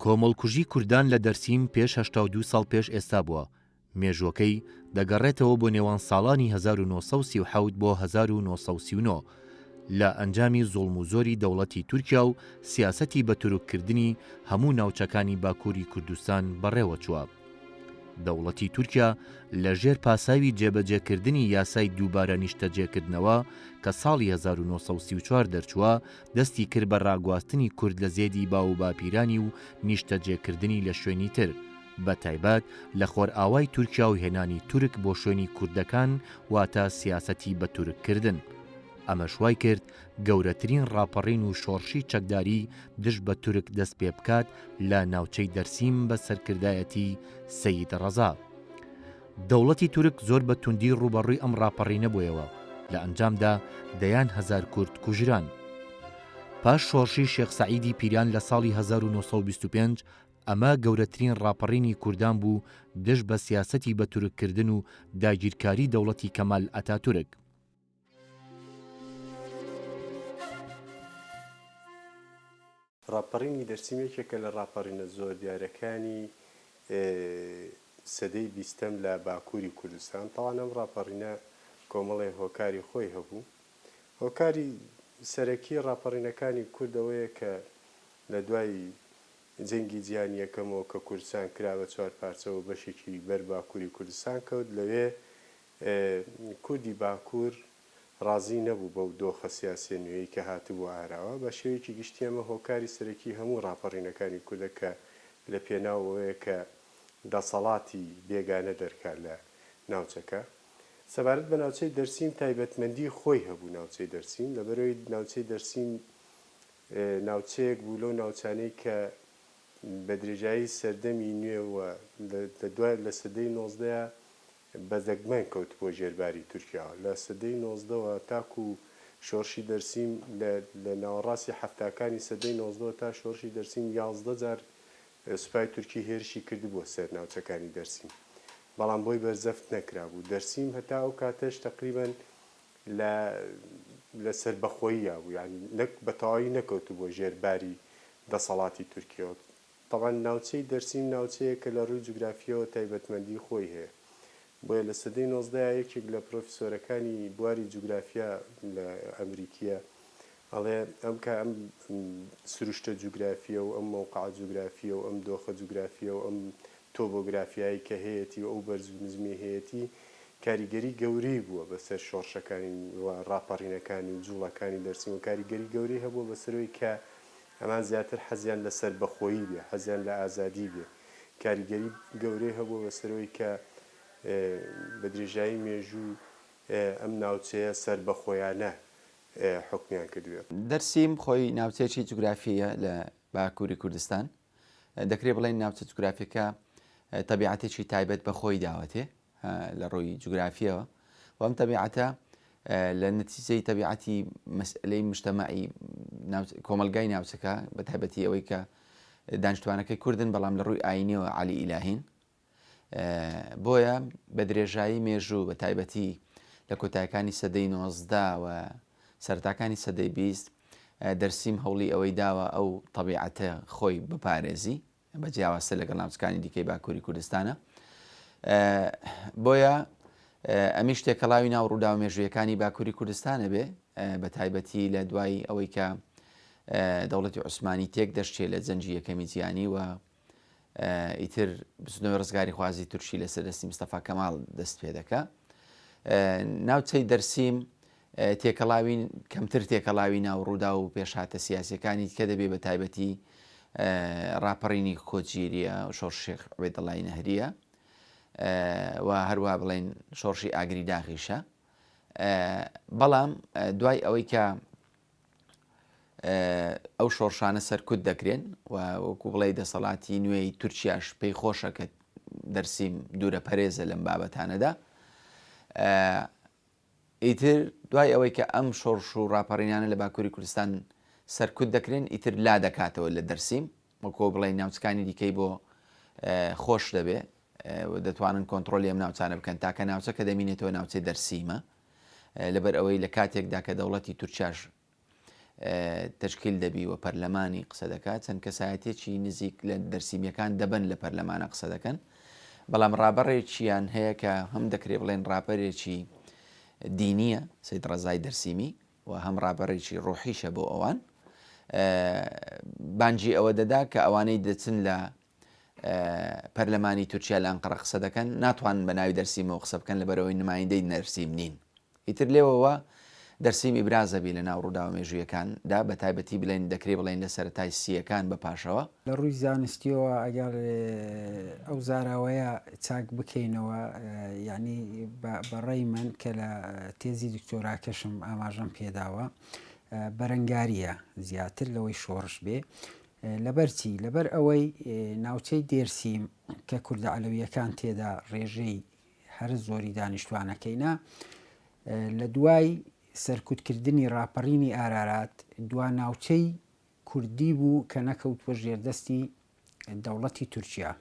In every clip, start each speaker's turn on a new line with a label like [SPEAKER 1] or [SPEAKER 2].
[SPEAKER 1] کۆمەڵکوژی کوردان لە دەرسیم پێش 82 ساڵ پێش ئێستا بووە. مێژوەکەی دەگەڕێتەوە بۆ نێوان ساڵانی 1937 بۆ 1939 لە ئەنجامی زوڵم و زۆری دەوڵەتی تورکیا و سیاسەتی بە تورککردنی هەموو ناوچەکانی باکووری کوردستان بەڕێوە چووە. دەوڵەتی تورکیا لە ژێر پاساوی جێبەجێکردنی یاسای دووبارە نیشتەجێکردنەوە کە ساڵی 1934 دەرچووە دەستی کرد بە ڕاگواستنی کورد لە زێدی باو و باپیرانی و نیشتەجێکردنی لە شوێنی تر، بە تایبەت لە خۆرئاوای تورکیا و هێنانی تورک بۆ شوێنی کوردەکان واتە سیاسەتی بە تورککردن. ئەمە شوای کرد گەورەترین ڕاپەڕین و شۆڕشی چەکداری دژ بە تورک دەست پێ بکات لە ناوچەی دەرسیم بە سەرکردایەتی سەید ڕەزا. دەوڵەتی تورک زۆر بە توندی ڕوبەڕووی ئەم ڕاپەڕینە بوویەوە، لە ئەنجامدا دەیان هەزار کورد کوژران. پاش شۆڕشی شێخ سەعیدی پیران لە ساڵی 1925 ئەمە گەورەترین ڕاپەڕینی کوردان بوو دژ بە سیاسەتی بە تورککردن و داگیرکاری دەوڵەتی کەمال ئەتاتورک.
[SPEAKER 2] ڕاپەڕینی دەرسیمێکێکە لە ڕاپەڕینە زۆر دیارەکانی سەدەی 20م لە باکووری کوردستان. تاوان ئەم ڕاپەڕینە کۆمەڵی هۆکاری خۆی هەبوو. هۆکاری سەرەکی ڕاپەڕینەکانی کوردەوەیە کە لە دوای جەنگی جیهانی یەکەمەوە کە کوردستان کراوە چوار پارچەوە بەشێکی بەر باکووری کوردستان کەوت، لەوێ کوردی باکوور ڕازی نەبوو بەو دۆخە سیاسی نوێی کە هاتبوو ئاراوە. بە شێوەیەکی گشتی ئەمە هۆکاری سەرەکی هەموو ڕاپەڕینەکانی کوردە کە لە پێناوەوەیە کە دەسەڵاتی بێگانە دەرکات لە ناوچەکە. سەبارەت بە ناوچەی دەرسیم تایبەتمەندی خۆی هەبوو. ناوچەی دەرسیم لەبەرەوەی ناوچەی دەرسیم ناوچەیەک بوو لەو ناوچانەی کە بە درێژایی سەردەمی نوێوە لە سەدەی 19 بەزەگمەن کەوت بۆ ژێرباری تورکیا. لە سەدەی 19ەوە تاکو شۆڕشی دەرسیم لە ناوەڕاستی هەفتاکانی سەدەی 19 تا شۆڕشی دەرسیم 11 جار سوپای تورکی هێرشی کردی بۆ سەر ناوچەکانی دەرسیم، بەڵام بۆی بەرزەفت نەکرابوو. دەرسیم هەتا ئەو کاتەش تقریبەن لە سەربەخۆییە بوو، یعنی بەتەواوی نەکەوت بۆ ژێرباری دەسەڵاتی تورکیەوە. تەواان ناوچەی دەرسیم ناوچەیە کە لە ڕووی جوگرافیەوە تایبەتمەندی خۆی هەیە. بۆیە لە سەدەی 19 یەکێک لە پرۆفیسۆرەکانی بواری جوگرافیا لە ئەمریکیە ئەڵێ ئەم سروشتە جوگرافیە و ئەم مەوقع جوگرافیە و ئەم دۆخە جوگرافیە و ئەم تۆبۆگرافیایی کە هەیەی و ئەو بەرز و نزمی هەیەی کاریگەری گەورەی بووە بەسەر شۆڕشەکانی و ڕاپەڕینەکانی و جوڵەکانی دەرسیم و کاریگەری گەورەی هەبووە بەسەرەوەی کە ئەمان زیاتر حەزیان لە سەربەخۆیی بێ، حەزیان لە ئازادی بێ. کاریگەری گەورەی هەبووە بەسەرەوەی کە بە درێژایی مێژوو ئەم ناوچەیە سەربەخۆیانە حکمیان کردووە.
[SPEAKER 3] دەرسیم خۆی ناوچەیەکی جوگرافیە لە باکووری کوردستان. دەکرێت بڵێن ناوچە جوگرافیەکە تەبیعەتێکی تایبەت بە خۆی داوەتێ لە ڕۆی جوگرافیەوە و ئەم تەبیعەتە لە نتیجەی تەبیعەتی مەسئلەی مجتەمەعی کۆمەلگای ناوچەکە بە تایبەتی ئەوەی کە دانیشتوانەکەی کوردن بەڵام لە ڕووی ئاینیەوە عەلی ئیلاهین. بۆیە بە درێژایی مێژوو بە تایبەتی لە کۆتایەکانی سەدەی 19 و سەرەتاکانی سەدەی 20 دەرسیم هەوڵی ئەوەی داوە ئەو تەبیعەتە خۆی بپارێزی بە جیاوازتە لەگەڵ ناوچەکانی دیکەی باکووری کوردستانە. بۆیە ئەمی شتێکەڵاوی ناو ڕوودا و مێژوویەکانی باکووری کوردستانە بێ بە تایبەتی لە دوای ئەوەی کە دەوڵەتی عوسمانی تێک دەشتێت لە جەنگی یەکەمی جیهانی و ئیتر بچنەوەی ڕزگاری خوازی تورکی لەسەر دەستی مستەفا کەماڵ دەست پێ دەکا. ناوچەی دەرسیم تێکەڵاوی کەمتر تێکەڵاوی ناو ڕوودا و پێشهاتە سیاسەکانی کە دەبێت بە تایبەتی ڕاپەڕینی کۆچیریە و شۆڕشی شێخ عوبەیدڵڵای نەهریە و هەروە بڵێن شۆڕشی ئاگری داغیشە. بەڵام دوای ئەوەی کە ئەو شۆڕشانە سەرکوت دەکرێن و وەکو بڵێ دەسەڵاتی نوێی تورکیاش پێی خۆشە کە دەرسیم دوورە پەرێزە لەم بابەتانەدا، ئیتر دوای ئەوەی کە ئەم شۆڕش و ڕاپەڕینانە لە باکووری کوردستان سەرکوت دەکرێن ئیتر لا دەکاتەوە لە دەرسیم وەکو بڵێ ناوچەکانی دیکەی بۆ خۆش دەبێ دەتوانن کۆنتترۆلی ئەم ناوچانە بکەن تاکە ناوچە کە دەمینێتەوە ناوچەی دەرسیمە لەبەر ئەوەی لە کاتێکدا کە دەوڵەتی تورکیاش تشکیل دەبی و پەرلەمانی قسە دەکات چەند کەسایەتێکی نزیک لە دەرسیمیەکان دەبن لە پەرلەمانە قسە دەکەن بەڵام ڕابەڕێکیان هەیە کە هەم دەکرێت بڵێن ڕاپەرێکی دینیە سید ڕەزای دەرسیمی و هەم ڕابەڕێکی ڕۆحیشە بۆ ئەوان بانجی ئەوە دەدا کە ئەوانەی دەچن لە پەرلەمانی تورکیا لە ئەنقەرە قسە دەکەن ناتوان بە ناوی دەرسیمەوە قسە بکەن لە بەرەوەی نمایندەی نەرسیم نین ئیتر لێوەوە دەرسیمی برازەبی لە ناو ڕوودا و مێژوویەکاندا بە تایبەتی بڵێن دەکرێت بڵێن لە سەرەتای سیەکان بە پاشەوە
[SPEAKER 4] لە ڕووی زانستیەوە ئەگەر ئەو زاراوەیە چاک بکەینەوە یعنی بەڕێی من کە لە تێزی دکتۆراکەشم ئاماژەم پێداوە بەرەنگاریە زیاتر لەوەی شۆڕش بێ لەبەرچی لەبەر ئەوەی ناوچەی دێرسیم کە کوردە عەلەویەکان تێدا ڕێژەی هەر زۆری دانیشتوانەکەینا لە دوای سەرکوتکردنی ڕاپەڕینی ئارارات دوا ناوچەی کوردی بوو کە نەکەوتوە ژێردەستی دەوڵەتی تورکیا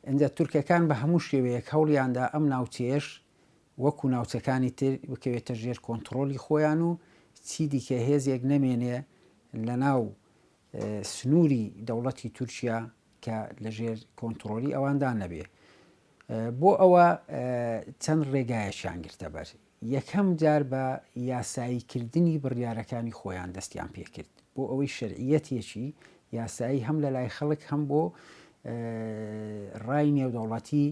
[SPEAKER 4] ئەنجا تورکەکان بە هەموو شێوەیەک هەوڵیاندا ئەم ناوچەیەش وەکو ناوچەکانی تر بکەوێتە ژێر کۆنتترۆلی خۆیان و چی دیکە هێزێک نەمێنێ لە ناو سنووری دەوڵەتی تورکیا کە لە ژێر کۆنتترۆلی ئەواندا نەبێ بۆ ئەوە چەند ڕێگایەشیان گرتە بەر یەکەم جار بە یاساییکردنی بڕیارەکانی خۆیان دەستیان پێکرد بۆ ئەوەی شەرعیەتێکی یاسایی هەم لە لای خەڵک هەم بۆ ڕای نێودەوڵەتی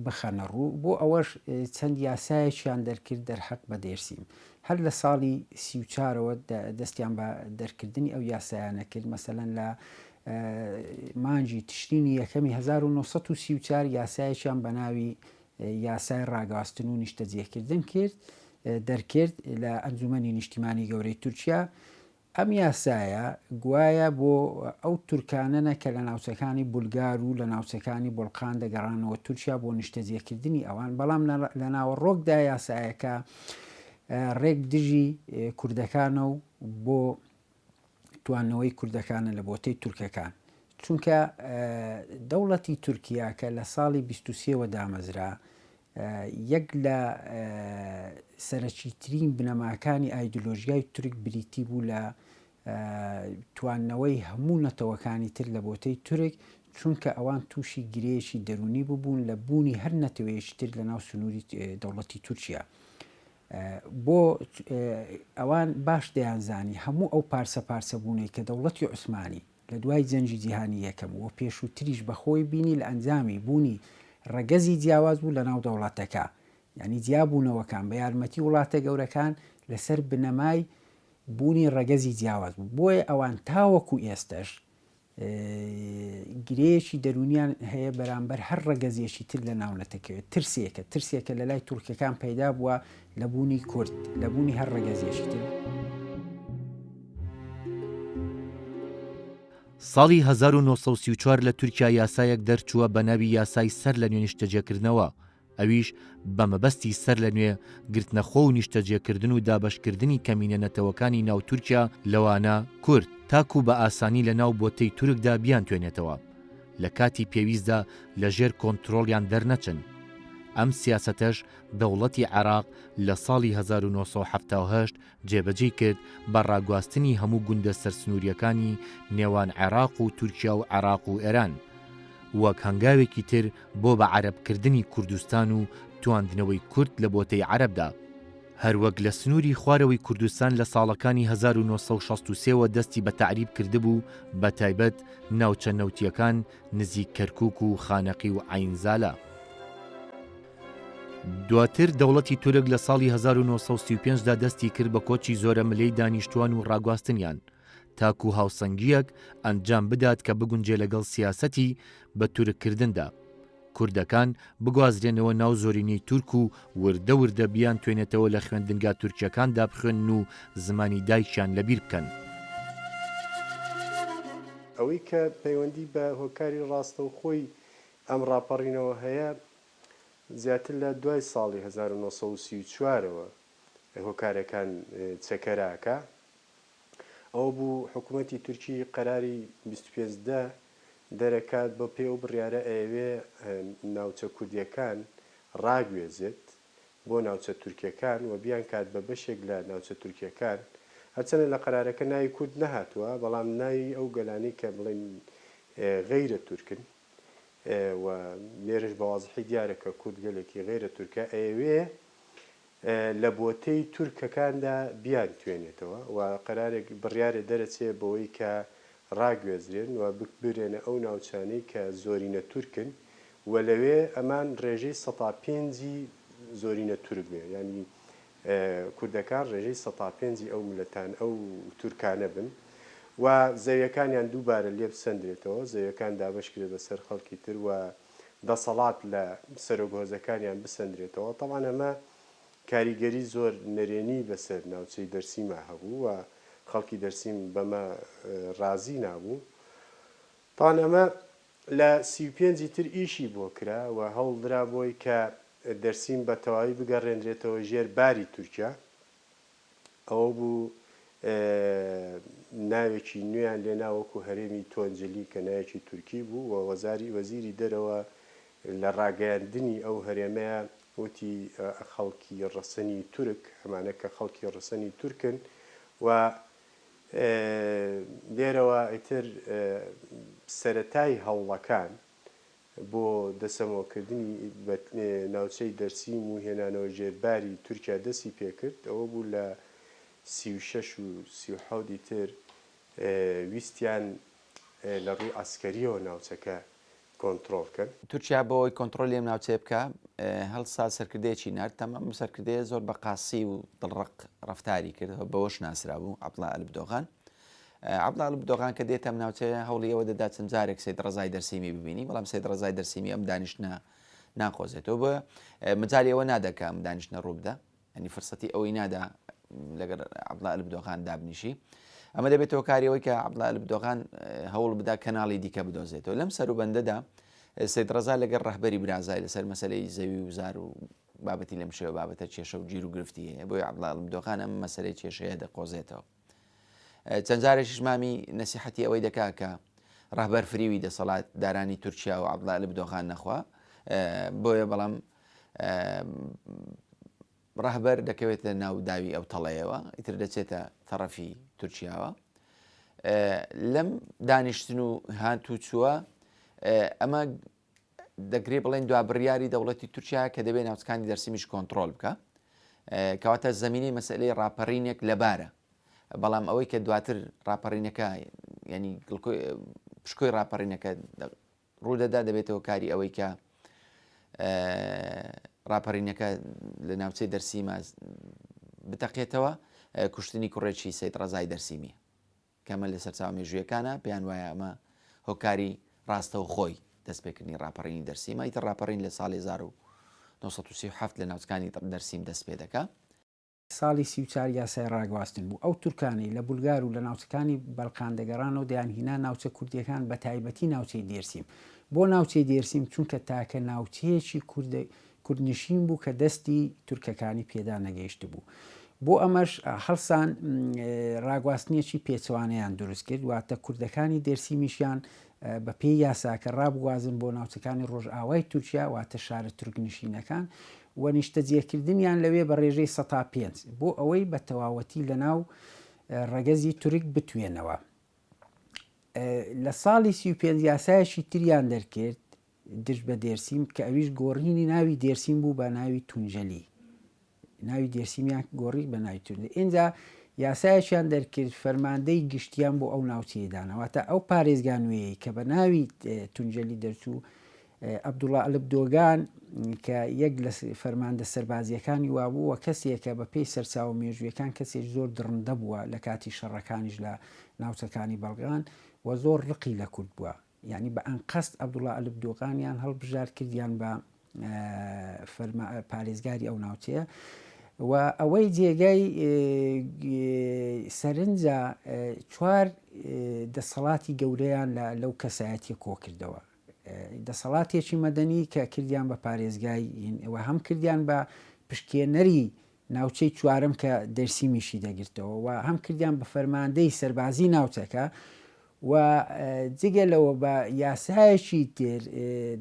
[SPEAKER 4] بخەنە ڕوو بۆ ئەوەش چەند یاسایەکیان دەرکرد دەرحەق بە دێرسیم هەر لە ساڵی 34ەوە دەستیان بە دەرکردنی ئەو یاسایانە کرد مەسەلەن لە مانجی تشرینی یەکەمی 1934 یاسایەکیان بە ناوی یاسای ڕاگەواستن و نیشتەجێکردن کرد دەرکرد لە ئەنجومەنی نیشتیمانی گەورەی تورکیا ئەم یاسایە گوایە بۆ ئەو تورکانەنە کە لە ناوچەکانی بولگار و لە ناوچەکانی بۆڵقان دەگەڕانەوە تورکیا بۆ نیشتەجێکردنی ئەوان بەڵام لە ناوەڕۆکدا یاسایەکە ڕێک دژی کوردەکانە و بۆ توانەوەی کوردەکانە لە بۆتەی تورکەکان چونکە دەوڵەتی تورکیا کە لە ساڵی 23وە دامەزرا یەک لە سەرەکیترین بنەماکانی ئایدۆلۆژیای تورک بریتی بوو لە توانەوەی هەموو نەتەوەکانی تر لە بۆتەی تورک چونکە ئەوان تووشی گرەیەکی دەرونی ببوون لە بوونی هەر نەتەوەیەکی تر لە ناو سنووری دەوڵەتی تورکیا بۆ ئەوان باش دەیانزانی هەموو ئەو پارسە بوونەی کە دەوڵەتی عوسمانی لە دوای جەنجی جیهانی یەکەم و پێشووتریش بەخۆی بینی لە ئەنجامی بوونی ڕەگەزی جیاواز بوو لە ناو دەوڵەتەکە یعنی جیابوونەوەکان بە یارمەتی وڵاتە گەورەکان لەسەر بنەمای بوونی ڕەگەزی جیاواز بوو بۆیە ئەوان تاوەکو ئێستش گرەیەکی دەرونیان هەیە بەرامبەر هەر ڕەگەزیەکی تر لە ناونەتەکەوێت ترسێکە لە لای تورکەکان پەیدا بووە لە بوونی کورد لە بوونی هەر ڕەگەزیەکی تر.
[SPEAKER 1] ساڵی 1934 لە تورکیا یاسایەک دەرچووە بە ناوی یاسای سەر لە نوێ نیشتەجێکردنەوە ئەویش بە مەبەستی سەر لە نوێ گرتنەخۆ و نیشتەجێکردن و دابەشکردنی کەمینە نەتەوەکانی ناو تورکیا لەوانە کورد تاکو بە ئاسانی لە ناو بۆتەی تورکدا بیان توێنێتەوە لە کاتی پێویستدا لە ژێر کۆنتترۆلیان دەرنەچن ئەم سیاسەتەش دەوڵەتی عێراق لە ساڵی 1970 جێبەجێ کرد بە ڕاگواستنی هەموو گوندە سەرسنووریەکانی نێوان عێراق و تورکیا و عێراق و ئێران وەک هەنگاوێکی تر بۆ بە عەرەبکردنی کوردستان و تواندنەوەی کورد لە بۆتەی عەرەبدا هەروەک لە سنووری خوارەوەی کوردستان لە ساڵەکانی 1963وە دەستی بە تعریب کردبوو بە تایبەت ناوچە نەوتیەکان نزیک کەرکووک و خانەقی و عینزالە. دواتر دەوڵەتی تورک لە ساڵی 1935دا دەستی کرد بە کۆچی زۆرە ملەی دانیشتوان و ڕاگواستنیان تاکو هاوسەنگیەک ئەنجام بدات کە بگونجێ لەگەڵ سیاسەتی بە تورککردندا کوردەکان بگوازرێنەوە ناو زۆرینەی تورک و وردە وردە بیان توێنێتەوە لە خوێندنگا تورکیەکاندا بخوێن و زمانی دایکیان لەبیر بکەن.
[SPEAKER 2] ئەوەی کە پەیوەندی بە هۆکاری ڕاستەوخۆی ئەم ڕاپەڕینەوە هەیە زیاتر لە دوای ساڵی 1934ەوە هۆکارەکان چەکەراکە ئەو بوو حکوومەتی تورکی قەراری 25 دەرەکات بە پێ و بڕیارە ئەوێ ناوچە کوردیەکان ڕاگوێزێت بۆ ناوچە تورکیەکان و بیان کات بە بەشێک لە ناوچە تورکیەکان هەرچەنە لە قەرارەکە ناوی کورد نەهاتووە بەڵام ناوی ئەو گەلانەی کە بڵێن غەیرە تورکن و لێرش بەوازحی دیارەکە کورد گەلێکی غەیرە تورکە ئەوێ لە بۆتەی تورکەکاندا بیان توێنێتەوە و قەرارێک بڕیارێ دەرەچێ بەوەی کە ڕاگوێزرێن و ببرێنە ئەو ناوچانەی کە زۆرینە تورکن و لەوێ ئەمان ڕێژەی 105 زۆرینە تورک بێ ینی کوردەکان ڕێژەی 105 ئەو ملەتان ئەو تورکانە بن و زەویەکانیان دووبارە لێ بسەندرێتەوە زەویەکان دابشکرێت بەسەر خەڵکی تر و دەسەڵات لە سەرۆگۆزەکانیان بسەندرێتەوە تەمان ئەمە کاریگەری زۆر نەرێنی بەسەر ناوچەی دەرسیما هەبوو و خەڵکی دەرسیم بەمە ڕازی نابوو تان ئەمە لە 35 تر ئیشی بۆ کرا و هەوڵدرا بۆی کە دەرسیم بە تەواوی بگەڕێنرێتەوە ژێر باری تورکیا ئەوە بوو ناوێکی نوێیان لێ ناوەکو هەرێمی تۆنجلی کە ناوێکی تورکی بوو و وەزیری دەرەوە لە ڕاگەیاندنی ئەو هەرێمەیە وتی خەڵکی ڕەسەنی تورک هەمانە کە خەڵکی ڕەسەنی تورکن و لێرەوە ئیتر سەرەتای هەوڵەکان بۆ دەسەمەوەکردنی ناوچەی دەرسیم و هێنانەوە ژێرباری تورکیا دەستی پێکرد ئەوە بوو لە 36 و 37 تر ویستیان لە ڕووی ئەسکەریەوە ناوچەکە کۆنتترۆلکەن
[SPEAKER 3] تورکیا بۆی کۆنتترۆلی ئەم ناوچێ بکە هەڵسا سەرکردەیەکی نرد تەمام سەرکردەیە زۆر بە قاسی و دڵڕق ڕفتاری کرد بەوەش ناسرا بوو عەبدوڵڵا ئەلبدۆغان عەبدوڵڵا ئەلبدۆغان کە دێتە ئەم ناوچەیە هەوڵی ئەوە دەدا چەند جارێک سەید ڕەزای دەرسیمی ببینی بەڵام سەید ڕەزای دەرسیمی ئەم دانیشتە ناقۆزێتەوە بە مجای ئەوە نادەکە ئەم دانیشتە ڕوو بدە ینی فرسەتی ئەوەی نادا لەگەر عەبدوڵڵا ئەلبدۆغان دابنیشی ئەمە دەبێتەوە کاریەوەی کە عەبدوڵڵا ئەلبدۆغان هەوڵ بدا کەناڵی دیکە بدۆزێتەوە لەم سەروبەندەدا سەید ڕەزا لەگەر ڕەهبەری برازای لەسەر مەسەلەی زەوی و زار و بابەتی لەم شێوە بابەتە کێشە و گیر و گرفتی هەیە بۆی عەبدوڵڵا ئەلبدۆغان ئەم مەسەلەی کێشەیە دەقۆزێتەوە چەند جارێکیش مامی نەسیحەتی ئەوەی دەکا کە ڕەهبەر فریوی دەسەڵات دارانی تورکیا و عەبدوڵڵا ئەلبدۆغان نەخوا بۆیە بەڵام ڕەهبەر دەکەوێتە ناو داوی ئەو تەڵەیەوە ئیتر دەچێتە تەڕەفی تورکیاوە لەم دانیشتن و هاتوو چووە ئەمە دەگرێ بڵێن دوا بڕیاری دەوڵەتی تورکیا کە دەبێت ناوچەکانی دەرسیمیش کۆنتترۆل بکە کەواتە زەمینەی مەسئلەی ڕاپەڕینێک لەبارە بەڵام ئەوەی کە دواتر ڕاپەڕینەکە ینی پشکۆی ڕاپەڕینەکە ڕوودەدا دەبێتەوە کاری ئەوەی کە ڕاپەڕینەکە لە ناوچەی دەرسیمە بتەقێتەوە کوشتنی کوڕێکی سەید ڕەزای دەرسیمی کەمە لە سەرچاو مێژوویەکانە پێیان وایە ئەمە هۆکاری ڕاستە و خۆی دەستپێکردنی ڕاپەڕینی دەرسیمە ئیتر ڕاپەڕین لە ساڵی 1937 لە ناوچەکانی دەرسیم دەست پێ دەکات
[SPEAKER 4] ساڵی 34 یاسای ڕاگواستن بوو ئەو تورکانی لە بولگار و لە ناوچەکانی بەڵقان دەگەڕانەوە دەیانهینا ناوچە کوردیەکان بە تایبەتی ناوچەی دێرسیم بۆ ناوچەی دێرسیم چونکە تاکە ناوچەیەکی کوردنشین بوو کە دەستی تورکەکانی پێدا نەگەیشت بوو بۆ ئەمەش هەڵسان ڕاگواستنیەکی پێچوانەیان دروست کرد واتە کوردەکانی دێرسیمیشیان بە پێی یاساکە ڕابوازن بۆ ناوچەکانی ڕۆژئاوای تورکیا واتە شارە تورکنشینەکان و نیشتەجێکردنیان لەوێ بە ڕێژەی 105 بۆ ئەوەی بە تەواوەتی لە ناو ڕەگەزی تورک بتوێنەوە لە ساڵی 35 یاسایەکی تریان دەرکرد دژ بە دێرسیم کە ئەویش گۆڕینی ناوی دێرسیم بوو بە ناوی تونجەلی ناوی دێرسیمیان گۆڕی بە ناوی تونجەلی ئینجا یاسایەکیان دەرکرد فەرماندەی گشتیان بۆ ئەو ناوچەیەدانەوەتە ئەو پارێزگانوەیە کە بە ناوی تونجەلی دەرچوو عەبدوڵڵا ئەلبدۆغان کە یەک لە فەرماندە سەربازیەکانی وابوو و کەسێکە بە پێی سەرچاو مێژوویەکان کەسێک زۆر درڕندە بووە لە کاتی شەڕەکانیش لە ناوچەکانی بەڵگان و زۆر ڕقی لە کورد بووە یعنی بە ئەنقەست عەبدوڵڵا ئەلبدۆغانیان هەڵبژار کردیان بە پارێزگاری ئەو ناوچەیە و ئەوەی جێگای سەرنجە چوار دەسەڵاتی گەورەیان لەو کەسایەتی کۆ کردەوە دەسەڵاتێکی مەدەنی کە کردیان بە پارێزگای ئەوە هەم کردیان بە پشکێنەری ناوچەی چوارم کە دەرسیمیشی دەگرتەوە و هەم کردیان بە فەرماندەی سەربازی ناوچەکە و جگە لەوە بە یاسایەکی تر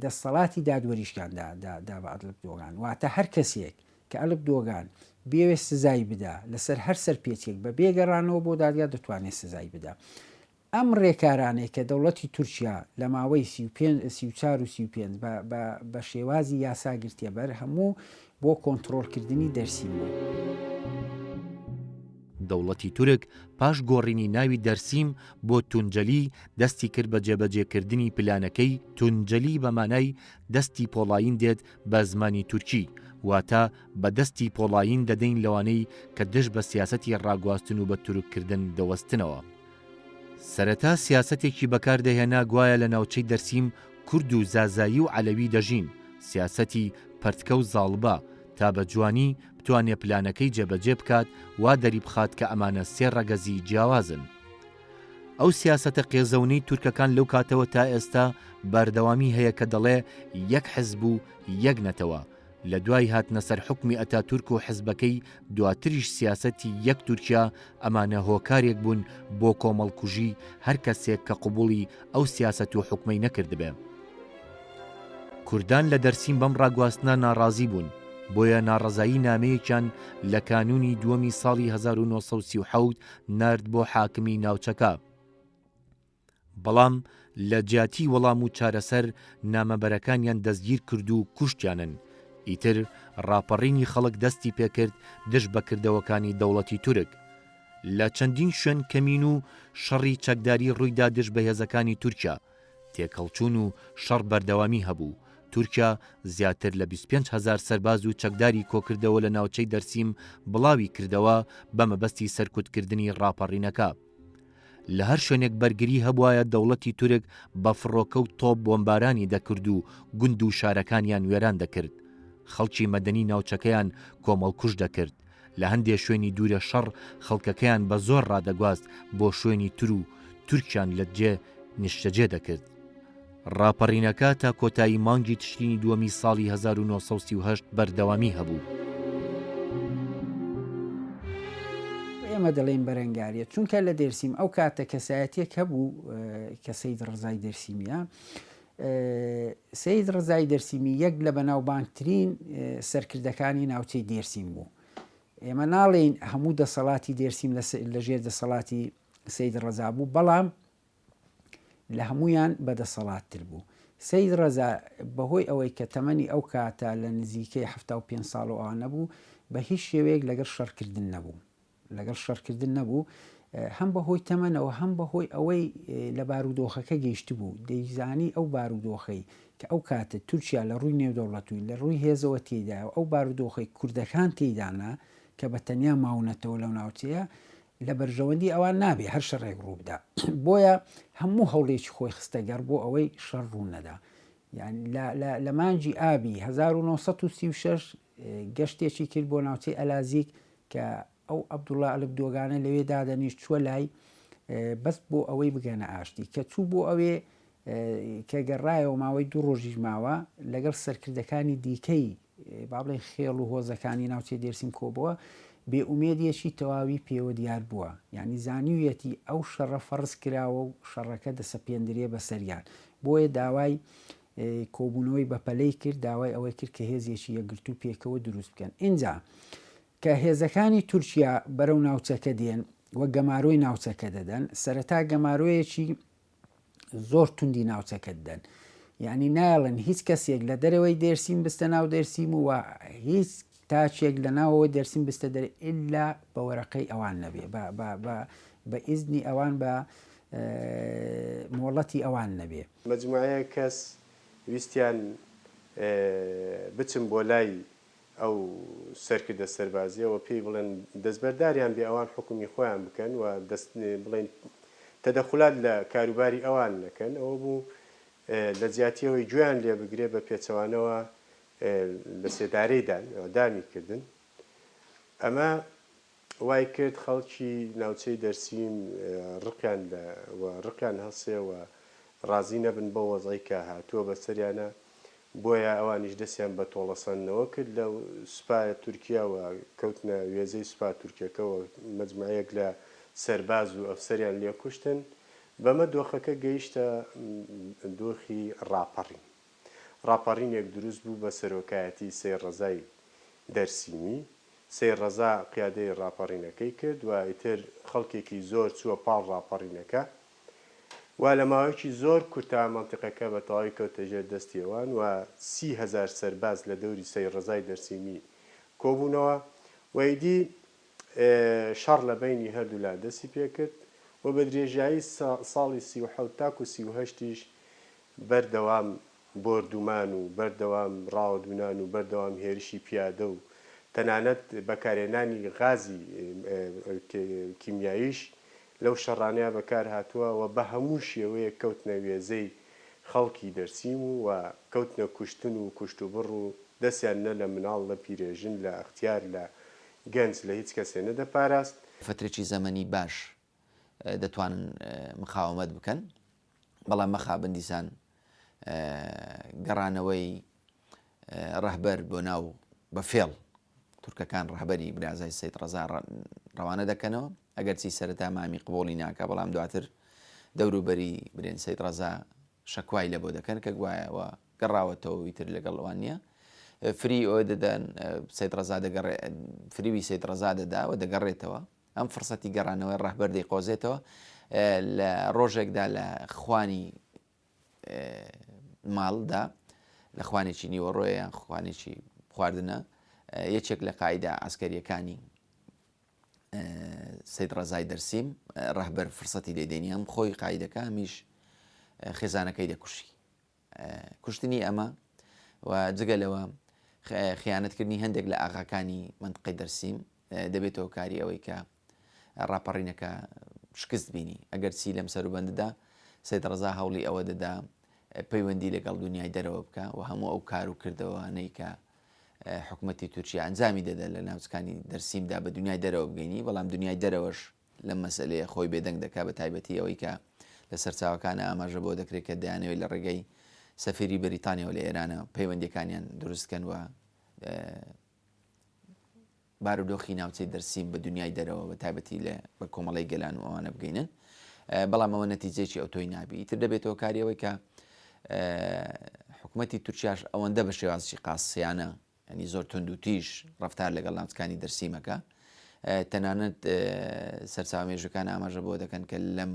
[SPEAKER 4] دەسەڵاتی دادوەریشکاندا بە ئەلبدۆغان واتە هەر کەسێک کە ئەلبدۆغان بێوێ سزای بدا لەسەر هەر سەر پێچێک بە بێگەڕانەوە بۆ دادگا دەتوانێت سزای بدا. ئەم ڕێکارانەیە کە دەوڵەتی تورکیا لە ماوەی 34 و 35 بە شێوازی یاساگرتێ بەر هەموو بۆ کۆنتترۆلکردنی دەرسیمەوە.
[SPEAKER 1] دەوڵەتی تورک پاش گۆڕینی ناوی دەرسیم بۆ تونجەلی دەستی کرد بە جێبەجێکردنی پلانەکەی تونجەلی بەمانای دەستی پۆڵاین دێت بە زمانی تورکی واتە بە دەستی پۆڵاین دەدەین لەوانەی کە دژ بە سیاسەتی ڕاگواستن و بە تورککردن دەوەستنەوە. سەرەتا سیاسەتێکی بەکاردەهێنا گوایە لە ناوچەی دەرسیم کورد و زازایی و عەلەوی دەژین سیاسەتی پەرتکە و زاڵبە تا بە جوانی بتوانێت پلانەکەی جێبەجێ بکات وا دەری بخات کە ئەمانە سێ ڕەگەزی جیاوازن. ئەو سیاسەتە قێزەونەی تورکەکان لەو کاتەوە تا ئێستا بەردەوامی هەیە کە دەڵێ یەک حزب و یەک نەتەوە لە دوای هاتنە سەر حکمی ئەتاتورک و حزبەکەی دواتریش سیاسەتی یەک تورکیا ئەمانە هۆکارێک بوون بۆ کۆمەڵکوژی هەر کەسێک کە قبوڵی ئەو سیاسەت و حکمەی نەکردبێ. کوردان لە دەرسیم بەم ڕاگواستنە ناڕازی بوون بۆیە ناڕەزایی نامەیەکیان لە کانونی دووەمی ساڵی 1930 نرد بۆ حاکمی ناوچەکە. بەڵام لە جیاتی وەڵام و چارەسەر نامەبەرەکانیان دەستگیر کرد و کوشتیانن. ئیتر ڕاپەڕینی خەڵک دەستی پێکرد دژ بەکردەوەکانی دەوڵەتی تورک. لە چەندین شوێن کەمین و شەڕی چەکداری ڕوویدا دژ بە هێزەکانی تورکیا تێکەڵچوون و شەڕ بەردەوامی هەبوو. تورکیا زیاتر لە 25,000 سەرباز و چەکداری کۆکردەوە لە ناوچەی دەرسیم بڵاوی کردەوە بە مەبەستی سەرکوتکردنی ڕاپەڕینەکە. لە هەر شوێنێک بەرگری هەبوایە دەوڵەتی تورک بە فڕۆکە و تۆپ بۆمبارانی دەکرد و گوند و شارەکانیان وێران دەکرد. خەڵکی مەدەنی ناوچەکەیان کۆمەڵکوژ دەکرد. لە هەندێک شوێنی دوورە شەڕ خەڵکەکەیان بە زۆر ڕادەگواست بۆ شوێنی تر و تورکیان لە جێ نیشتەجێ دەکرد. ڕاپەڕینەکە تا کۆتایی مانگی تشرینی دووەمی ساڵی 1938 بەردەوامی هەبوو.
[SPEAKER 4] ئێمە دەڵێن بەرەنگاریە چونکە لە دەرسیم ئەو کاتە کەسایەتێک هەبوو کە سەید ڕزای دەرسیمیە. سەید ڕزای دەرسیمی یەک لە بەناوبانگترین سەرکردەکانی ناوچەی دێرسیم بوو. ئێمە ناڵێن هەموو دەسەڵاتی دێرسیم لەژێر دەسەڵاتی سەید ڕزا بوو بەڵام لە هەمویان بەدەسەڵاتتر بوو. سەید ڕزا بەهۆی ئەوەی کە تەمەنی ئەو کاتە لە نزیکەی 75 ساڵ و ئەوە نەبوو بە هیچ شێوەیەک لەگەڵ شەڕکردن نەبوو هەم بەهۆی تەمەنەوە هەم بەهۆی ئەوەی لە بارودۆخەکە گەیشت بوو دەیزانی ئەو بارودۆخەی کە ئەو کاتە تورکیا لە ڕووی نێودەوڵەتووی لە ڕووی هێزەوە تێدا ئەو بارودۆخەی کوردەکان تێدانا کە بە تەنیا ماونەتەوە لەو ناوچەیە لە بەرژەوەندی ئەوان نابێ هەر شەڕێک ڕووبدا بۆیە هەموو هەوڵێکی خۆی خستەگەر بۆ ئەوەی شەڕ ڕوو نەدا. یعنی لە مانگی ئابی 1936 گەشتێکی کرد بۆ ناوچەی ئەلازیک کە ئەو عەبدوڵڵا ئەلەبدۆگانە لەوێ دادەنیشت چووە لای بەس بۆ ئەوەی بگەنە ئاشتی کە چوو بۆ ئەوێ کە گەڕایەوە ماوەی 2 ڕۆژیش ماوە لەگەڵ سەرکردەکانی دیکەی با بڵێ خێڵ و هۆزەکانی ناوچەی دێرسیم کۆبووە بێئومێدیەکی تەواوی پێوە دیار بووە. یعنی زانیویەتی ئەو شەڕە فەرز کراوە و شەڕەکە دەسەپێندرێ بەسەریان بۆیە داوای کۆبوونەوەی بەپەلەی کرد داوای ئەوەی کرد کە هێزیەکی یەکگرتوو پێکەوە دروست بکەن. اینجا کە هێزەکانی تورکیا بەرەو ناوچەکە دێن وە گەمارۆی ناوچەکە دەدەن سەرەتا گەمارۆیەکی زۆر توندی ناوچەکە دەن. یعنی ناڵن هیچ کەسێک لە دەرەوەی دێرسیم بستە ناو دەرسیم و هیچ تاچێک لە ناوەوە دەرسیم بستە دەر ئللا بە وەرەقەی ئەوان نەبێ بە ئیزنی ئەوان بە مۆڵەتی ئەوان نەبێ.
[SPEAKER 2] مەجموعەیە کەس ویستیان بچم بۆ لای ئەو سەرکردە سەربازیەوە پێی بڵێن دەستبەرداریان بێ ئەوان حکومی خۆیان بکەن و بڵێن تەدەخولات لە کاروباری ئەوان نەکەن ئەوە بوو لە جیاتیەوەی گوێیان لێ بگرێ بە پێچەوانەوە لە سێدارەیدان دامی کردن. ئەمە وای کرد خەڵکی ناوچەی دەرسیم ڕقیان هەڵسێەوە ڕازی نەبن بە وەزعی کە هاتووە بە سەریانە بۆیە ئەوانیش دەستیان بە تۆڵەسەندنەوە کرد لە سوپایە تورکیاوە کەوتنە وێزەی سوپا تورکیەکەەوە مەجموعەیەک لە سەرباز و ئەفسەریان لێ کوشتن. بەمە دۆخەکە گەیشتە دۆخی ڕاپەڕینێک دروست بوو بە سەرۆکایەتی سەید ڕزای دەرسیمی. سەیر ڕەزا قیادەی ڕاپەڕینەکەی کرد و ئیتر خەڵکێکی زۆر چووە پاڵ ڕاپەڕینەکە و لە ماوەیەکی زۆر کورتا مەنتیقەکە بە تەواوی کەوتە ژێر دەستیەوان و 30,000 سەرباز لە دەوری سەیر ڕەزای دەرسیمی کۆبوونەوە و ئیدی شەڕ لە بینی هەردوولا دەستی پێکرد و بە درێژایی ساڵی 37 تاکو 38 بەردەوام بردومان و بەردەوام ڕاوەدونان و بەردەوام هێرشی پیادە و تەنانەت بەکارهێنانی غازی کیمیاییش لەو شەڕانەیە بەکار هاتووە و بە هەموو شێوەیە کەوتنە وێزەی خەڵکی دەرسیم و کەوتنە کوشتن و کوشت و بڕ و دەستیان نە لە مناڵ لە پیرێژن لە ئەختیار لە گەنج لە هیچ کەسێ نەدەپاراست.
[SPEAKER 3] فترێکی زەمەنی باش دەتوانن مقاومەت بکەن، بەڵام مەخابن دیسان گەڕانەوەی ڕەهبەر بۆ ناو بەفێڵ تورکەکان ڕەهبەری برازای سەید ڕەزا ڕەوانە دەکەنەوە، ئەگەر چی سەرەتا مامی قبوڵی ناکە، بەڵام دواتر دەوروبەری برێن سەید ڕەزا شەکوای لە بۆ دەکەن کە گوایەوە گەڕاوەتەوە ویتر لەگەڵەوان نییە. فری ئەوە دەدەن سەید ڕەزا فریوی سەید ڕەزا دەدا و دەگەڕێتەوە، ئەم فرسەتی گەڕانەوەی ڕەهبەر دەیقۆزێتەوە لە ڕۆژێکدا لە خوانی ماڵدا لە خوانێکی نیوەڕۆیە یان خوانێکی خواردنە یەکێک لە قایدا ئاسکەریەکانی سەید ڕەزای دەرسیم ڕەهبەر فرسەتی لێدێنی ئەم خۆی قایدەکە هەمیش خێزانەکەی دەکوشی. کوشتنی ئەمە و جگە لەوە خیانەتکردنی هەندێک لە ئاغاکانی منطقەی دەرسیم دەبێتەوە کاری ئەوەی کە ڕاپەڕینەکە شکست بینی. ئەگەر چی لەم سەروبەنددا سەید ڕەزا هەوڵی ئەوە دەدا پەیوەندی لەگەڵ دنیای دەرەوە بکە و هەموو ئەو کار و کردەوەانەی کە حکوومەتی تورکیا ئەنجامی دەدا لە ناوچەکانی دەرسیمدا بە دنیای دەرەوە بگەینی، بەڵام دنیای دەرەوەش لەم مەسئلەیە خۆی بێدەنگ دەکا بە تایبەتی ئەوەی کە لە سەرچاوەکانە ئاماژە بۆ دەکرێت کە دەیانەوێت لە ڕێگەی سەفیری بەریتانیەوە لە ئێرانە پەیوەندیەکانیان دروستکەن و بارودۆخی ناوچەی دەرسیم بە دنیای دەرەوە بە تایبەتی بە کۆمەڵی گەلان و ئەوانە بگەینن، بەڵام ئەوە نەتیجەیەکی ئەوتۆی نابی. ئیتر دەبێتەوە کاریەوەی کە حکوومەتی تورکیاش ئەوەندە بە شێوازی قاسیانە ینی زۆر تند و تیژ ڕەفتار لەگەڵ ناوچەکانی دەرسیمەکە، تەنانەت سەرچاومێژەکان ئاماژە بۆ دەکەن کە لەم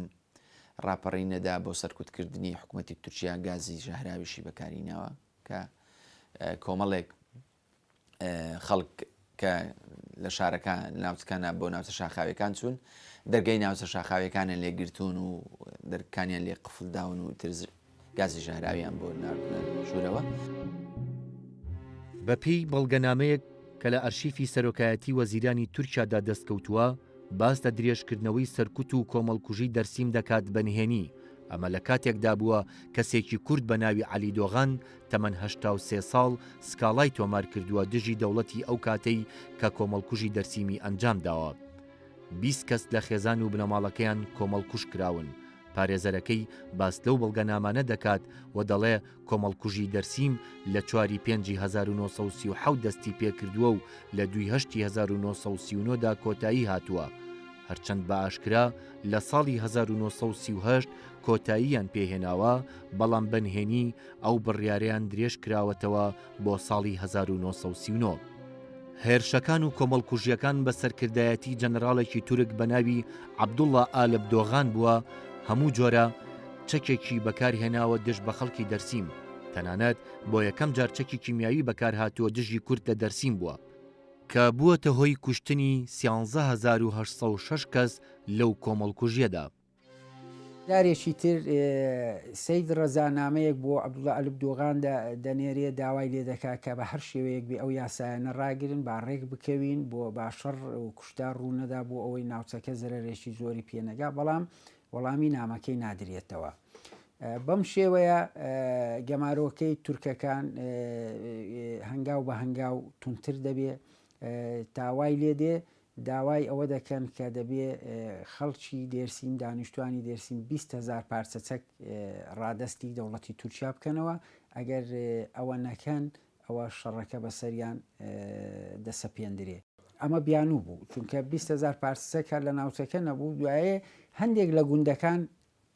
[SPEAKER 3] ڕاپەڕینەدا بۆ سەرکوتکردنی حکوومەتی تورکیا گازی ژەهراویشی بەکارینەوە کە کۆمەڵێک خەڵک کە لە شارەکان ناوچەکانە بۆ ناوچە شاخاویەکان چوون، دەرگای ناوچە شاخاویەکانیان لێگرتوون و دەرکانیان لێ قفڵداون و گازی ژەهراویان بۆ ناردنە ژوورەوە.
[SPEAKER 1] بەپێی بەڵگەنامەیەک کە لە ئەرشیفی سەرۆکایەتی وەزیرانی تورکیادا دەستکەوتووە، باس لە درێژکردنەوەی سەرکوت و کۆمەڵکوژی دەرسیم دەکات بەنهێنی. ئەمە لە کاتێکدا بووە کەسێکی کورد بە ناوی عەلی دۆغان تەمەن 83 ساڵ سکاڵای تۆمار کردووە دژی دەوڵەتی ئەو کاتەی کە کۆمەڵکوژی دەرسیمی ئەنجام داوە. 20 کەس لە خێزان و بنەماڵەکەیان کۆمەڵکوژ کراون. پارێزەرەکەی باس لەو بەڵگەنامانە دەکات و دەڵێ کۆمەڵکوژی دەرسیم لە 4 پێنجی 1937 دەستی پێکردووە و لە 2 هەشتی 1939دا کۆتایی هاتووە، هەرچەند بە ئاشکرا لە ساڵی 1938 کۆتاییان پێهێناوە، بەڵام بەنهێنی ئەو بڕیاریان درێژ کراوەتەوە بۆ ساڵی 1939. هێرشەکان و کۆمەڵکوژیەکان بە سەرکردایەتی جەنەراڵێکی تورک بە ناوی عەبدوڵڵا ئالب دۆغان بووە، هەموو جۆرە چەکێکی بەکارهێناوە دژ بە خەڵکی دەرسیم، تەنانەت بۆ یەکەم جار چەکی کیمیاوی بەکار هاتووە دژی کورد لە دەرسیم بووە کە بووەتە هۆی کوشتنی 13806 کەس لەو کۆمەڵکوژیەدا.
[SPEAKER 4] جارێکی تر سەید ڕەزانامەیەک بۆ عەبدوڵڵا ئالب دۆغان دەنێرێ داوای لێ دەکا کە بە هەر شێوەیەک بێ ئەو یاسایانە ڕاگرن با ڕێک بکەوین بۆ باشەڕ و کوشتار ڕوونەدا بۆ ئەوەی ناوچەکە زەرەرێکی زۆری پێنەگا، بەڵام وەڵامی نامەکەی نادرێتەوە. بەم شێوەیە گەمارۆکەی تورکەکان هەنگاو بە هەنگاو تونتر دەبێ، تاوای لێدێ داوای ئەوە دەکەن کە دەبێ خەڵکی دێرسیم دانیشتوانی دێرسیم 20,000 پارچەچەک ڕادستی دەوڵەتی تورکیا بکەنەوە، ئەگەر ئەوە نەکەن ئەوە شەڕەکە بەسەریان دەسەپێندرێ. ئەمە بیانوو بوو چونکە 20,000 پارچەکە لە ناوچەکە نەبوو، دوایە هەندێک لە گوندەکان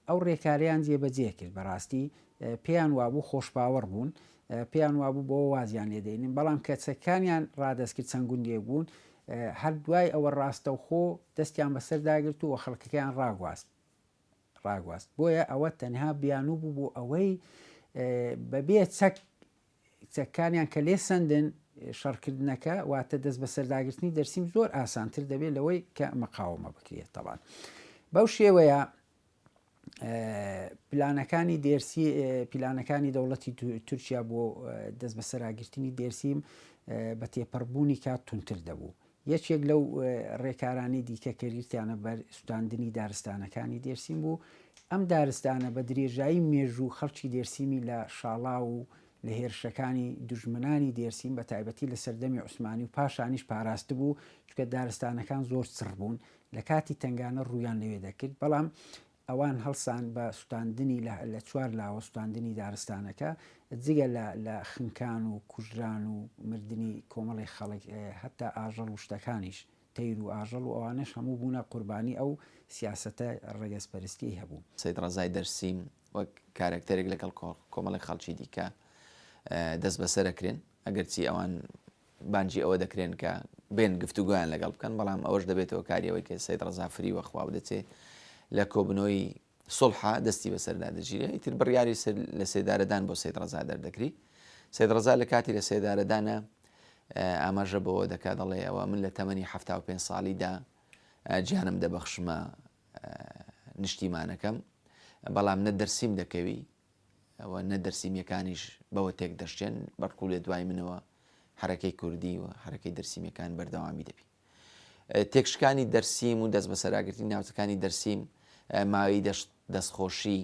[SPEAKER 4] ئەو ڕێکاریان جێبەجێ کرد، بەڕاستی پێیان وابوو خۆشباوەڕ بوون، پێیان وابوو بۆ وازیان لێدەینن، بەڵام کەچەکانیان ڕادەست کرد چەند گوندێک بوون هەر دوای ئەوە ڕاستەوخۆ دەستیان بەسەر داگرت و خەڵکەکەیان ڕاگواست بۆیە ئەوە تەنها بیانوو بوو بۆ ئەوەی بەبێ چەکانیان کە لێ سندن شەڕکردنەکە واتە دەست بەسەرداگرتنی دەرسیم زۆر ئاسانتر دەبێت لەوەی کە مەقاومە بکرێت تەڵان بەو شێوەیە پلانەکانی دەوڵەتی تورکیا بۆ دەست بەسەراگرتنی دەرسیم بە تێپەڕبوونی کات تونتر دەبوو یەکێک لەو ڕێکارانی دیکە کەریتیانە بەر سوتاندنی دارستانەکانی دەرسیم بوو ئەم دارستانە بە درێژایی مێژوو خەڵکی دەرسیمی لە شاڵا و لە هێرشەکانی دوژمنانی دەرسیم بە تایبەتی لە سەردەمی عوسمانی و پاشانیش پاراست بوو چکە دارستانەکان زۆر چڕ بوون لە کاتی تنگانە ڕوویان لەوێ دەکرد بەڵام ئەوان هەڵسان بە سوتاندنی لە چوار لاوە سوتاندنی دارستانەکە جگە لە خنکان و کوژران و مردنی کۆمەڵی خەڵک هەتا ئاژەڵ و شتەکانیش تەیر و ئاژەڵ و ئەوانش هەموو بوونە قوربانی ئەو سیاسەتە ڕێگەزپەرستی هەبوو.
[SPEAKER 3] سەید ڕەزای دەرسیم وەک کارکتەرێک لەگەڵ کۆمەڵی خەڵکی دیکە دەست بەسەرەکرێن ئەگەرچی ئەوان بانجی ئەوە دەکرێن کە بێن گفتوگویان لەگەڵ بکەن بەڵام ئەوەش دەبێتەوە کاریەوەی کە سەید ڕەزا فری وەخوا بدەچێت لە کۆبنەوەی سڵحا دەستی بەسەردا دەگیرێ ئیتر بڕیاری لە سێدارەدان بۆ سەید ڕەزا دەردەکری سەید ڕەزا لە کاتی لە سێدارەدانە ئاماژە بەوە دەکات دەڵێ ئەوە من لە تەمەنی 75 ساڵیدا گیانم دەبەخشمە نیشتیمانەکەم بەڵام نە دەرسیم دەکەوی ئەوە نە دەرسیمیەکانیش بەوە تێک دەشتێن بەرقو لێ دوای منەوە حرەکەی کوردی و حرەکەی دەرسیمیەکان بەردەوامی دەبی تێکشکانی دەرسیم و دەست بەسەراگرتنی ناوچەکانی دەرسیم ماوەی دەستخۆشی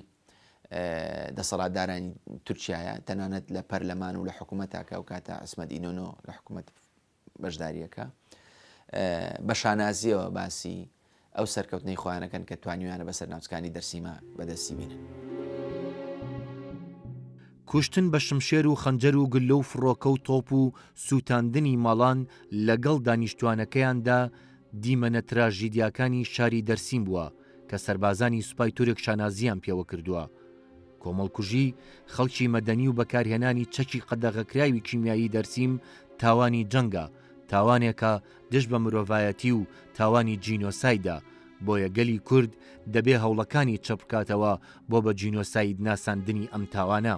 [SPEAKER 3] دەسەڵاتدارانی تورکیایە تەنانەت لە پەرلەمان و لە حکوومەتاکە و کاتە عسمەت ئینۆنۆ لە حکوومەت بەشداریەکە بە شانازیەوە باسی ئەو سەرکەوتنەی خۆیانەکەن کە توانیویانە بەسەر ناوچەکانی دەرسیمە بەدەستی بینن.
[SPEAKER 1] کوشتن بە شمشێر و خەنجەر و گلۆ و فڕۆکە و تۆپ و سووتاندنی ماڵان لەگەڵ دانیشتوانەکەیاندا دیمەنە تراژیدیاکانی شاری دەرسیم بووە کە سەربازانی سوپای تورک شانازیان پێوە کردووە. کۆمەڵکوژی خەڵکی مەدەنی و بەکارهێنانی چەکی قەدەغەکراوی کیمیایی دەرسیم تاوانی جەنگە تاوانێکە دژ بە مرۆڤایەتی و تاوانی جینۆسایدا بۆیە گەلی کورد دەبێ هەوڵەکانی چەپکاتەوە بۆ بە جینۆساید ناساندنی ئەم تاوانە.